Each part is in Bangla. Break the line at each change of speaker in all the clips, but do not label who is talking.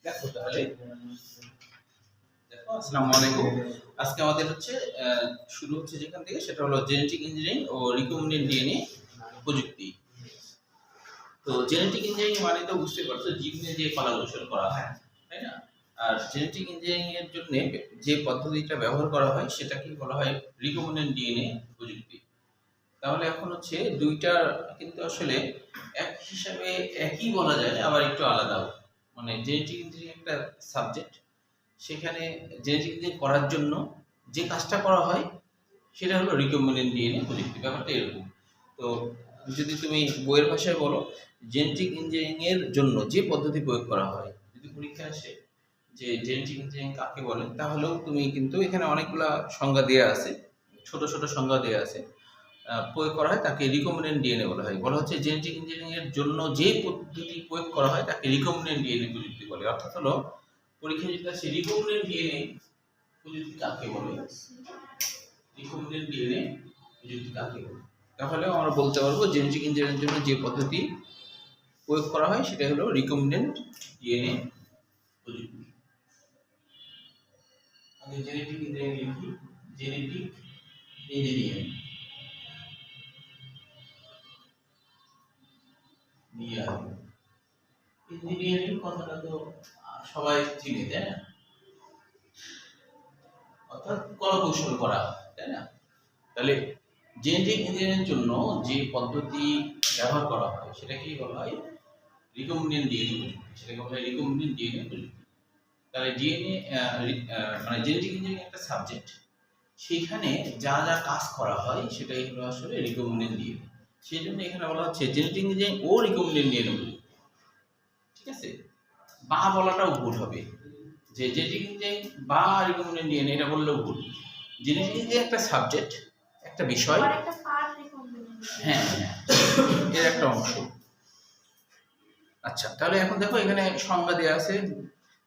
দেখো তাহলে দেখো, আসসালামু আলাইকুম। আজকে আমাদের হচ্ছে শুরু হচ্ছে যেখান থেকে, সেটা হলো জেনেটিক ইঞ্জিনিয়ারিং ও রিকম্বিনেন্ট ডিএনএ প্রযুক্তি। তো জেনেটিক ইঞ্জিনিয়ারিং মানে তো বুঝতে পারছো, জীব নিয়ে যে কলাকৌশল করা হয়, তাই না? আর জেনেটিক ইঞ্জিনিয়ারিং এর জন্য যে পদ্ধতিটা ব্যবহার করা হয় সেটাকে বলা হয় রিকম্বিনেন্ট ডিএনএ প্রযুক্তি। তাহলে এখন হচ্ছে দুইটা কিন্তু আসলে এক হিসাবে একই বলা যায়, আবার একটু আলাদাও। মানে জেনেটিক ইঞ্জিনিয়ারিং একটা সাবজেক্ট, সেখানে জেনেটিক ইঞ্জিনিয়ারিং করার জন্য যে কাজটা করা হয় সেটা হলো রিকম্বিনেন্ট ডিএনএ প্রযুক্তি। ব্যাপারটা এরকম। তো যদি তুমি বইয়ের ভাষায় বলো, জেনেটিক ইঞ্জিনিয়ারিং এর জন্য যে পদ্ধতি প্রয়োগ করা হয়, যদি পরীক্ষা আসে যে জেনেটিক ইঞ্জিনিয়ারিং কাকে বলে, তাহলেও তুমি কিন্তু এখানে অনেকগুলা সংজ্ঞা দেওয়া আছে, ছোট ছোট সংজ্ঞা দেওয়া আছে। প্রয়োগ করা হয় তাকে রিকম্বিনেন্ট ডিএনএ বলা হয়। বলা হচ্ছে জেনেটিক ইঞ্জিনিয়ারিং এর জন্য যে পদ্ধতি প্রয়োগ করা হয় তাকে রিকম্বিনেন্ট ডিএনএ প্রযুক্তি বলে। অর্থাৎ হলো পরীক্ষা যদি আসে রিকম্বিনেন্ট ডিএনএ প্রযুক্তি কাকে বলে, রিকম্বিনেন্ট ডিএনএ প্রযুক্তি কাকে বলে, তাহলে আমরা বলতে পারবো জেনেটিক ইঞ্জিনিয়ারিং এর জন্য যে পদ্ধতি প্রয়োগ করা হয় সেটা হলো রিকম্বিনেন্ট ডিএনএ প্রযুক্তি। আমি জেনেটিক ইঞ্জিনিয়ারিং লিখি, জেনেটিক ইঞ্জিনিয়ারিং ইঞ্জিনিয়ারিং কথাটা তো সবাই চিনে, তাই না? অর্থাৎ কলাকৌশল করা, তাই না? তাহলে জেনেটিক ইঞ্জিনিয়ারিং জন্য যে পদ্ধতি ব্যবহার করা হয় সেটাকে বলা হয় রিকম্বিনেন্ট ডিএনএ প্রযুক্তি। সেটাকে বলা হয় রিকম্বিনেন্ট ডিএনএ প্রযুক্তি। তাহলে ডিএনএ মানে জেনেটিক ইঞ্জিনিয়ারিং একটা সাবজেক্ট, সেখানে যা যা কাজ করা হয় সেটাই হলো আসলে রিকম্বিনেন্ট ডিএনএ। সেই জন্য এখানে বলা হচ্ছে জেনেটিক ইঞ্জিনিয়ারিং ও রিকম্বিনেন্ট ডিএনএ প্রযুক্তি। ঠিক আছে? বা বলাটাও ভুল হবে, যে জেনেটিক ইঞ্জিনিয়ারিং বা রিকম্বিনেন্ট ডিএনএ এটা বললেও ভুল। জেনেটিক ইঞ্জিনিয়ারিং একটা সাবজেক্ট, একটা বিষয়। হ্যাঁ হ্যাঁ, এর একটা অংশ। আচ্ছা, তাহলে এখন দেখো এখানে সংজ্ঞা দেওয়া আছে।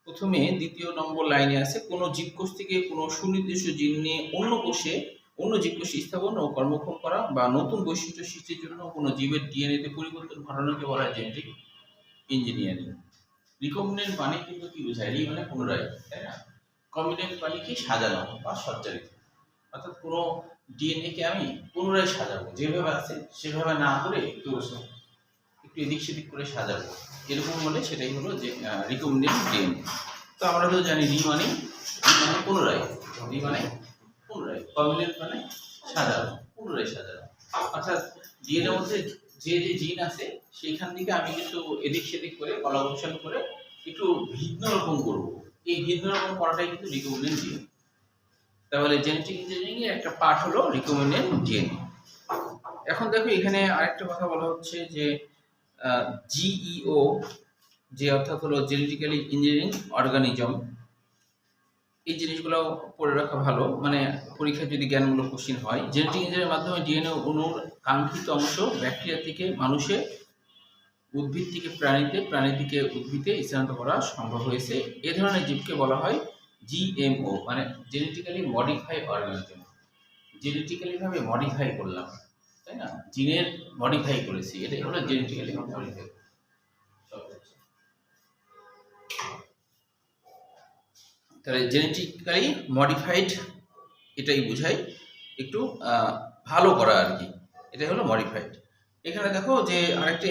প্রথমে দ্বিতীয় নম্বর লাইনে আছে, কোনো জীবকোষ থেকে কোনো সুনির্দিষ্ট জিন নিয়ে অন্য জীবকোষে স্থাপন ও কর্মক্ষম করা বা নতুন বৈশিষ্ট্য সৃষ্টির জন্য কোনো জীবের ডিএনএতে পরিবর্তন ঘটানোকে বলা হয় জেনেটিক ইঞ্জিনিয়ারিং। রিকম্বিনেন্ট মানে কিন্তু কি বোঝায়? রি মানে পুনরায়, তাই না? কম্বিনেন্ট মানে কি? সাজানো বা সজ্জারিত। অর্থাৎ কোনো ডিএনএ কে আমি পুনরায় সাজাবো, যেভাবে আছে সেভাবে না করে একটু এদিক সেদিক করে সাজাবো, এরকম হলে সেটাই হলো যে রিকম্বিনেন্ট ডিএনএ। তো আমরা তো জানি রি মানে পুনরায়, রি মানে পুনরায়, কম্বিনেন্ট মানে সাজানো, পুনরায় সাজানো। অর্থাৎ ডিএনএ এর মধ্যে যে যে জিন আছে সেইখান থেকে আমি কিন্তু এদিক সেদিক করে কলাকৌশল করে একটু ভিন্ন রকম করবো। এই ভিন্ন রকম করাটাই কিন্তু রিকম্বিনেন্ট ডিএনএ। তাহলে জেনেটিক ইঞ্জিনিয়ারিং এর একটা পার্ট হলো রিকম্বিনেন্ট ডিএনএ। এখন দেখো এখানে আরেকটা কথা বলা হচ্ছে যে জিইও, যে অর্থাৎ হলো জেনেটিক্যালি ইঞ্জিনিয়ারিং অর্গানিজম। এই জিনিসগুলো পড়ে রাখা ভালো, মানে পরীক্ষায় যদি জ্ঞানমূলক কোশ্চিন হয়। জেনেটিক ইঞ্জিনিয়ারিংয়ের মাধ্যমে ডিএনএ অণুর কাঙ্ক্ষিত অংশ ব্যাকটেরিয়া থেকে মানুষে, উদ্ভিদ থেকে প্রাণীতে, প্রাণী থেকে উদ্ভিদে স্থানান্তর করা সম্ভব হয়েছে। এ ধরনের জীবকে বলা হয় জিএমও, মানে জেনেটিক্যালি মডিফাই অর্গানিজম। জেনেটিক্যালি ভাবে মডিফাই করলাম, তাই না? জিনের মডিফাই করেছি, এটাই হলো জেনেটিক্যালি মডিফাই। তাহলে জেনেটিক্যালি মডিফাইড এটাই বোঝায়, একটু ভালো করা আর কি, এটাই হলো মডিফাইড। এখানে দেখো যে আরেকটা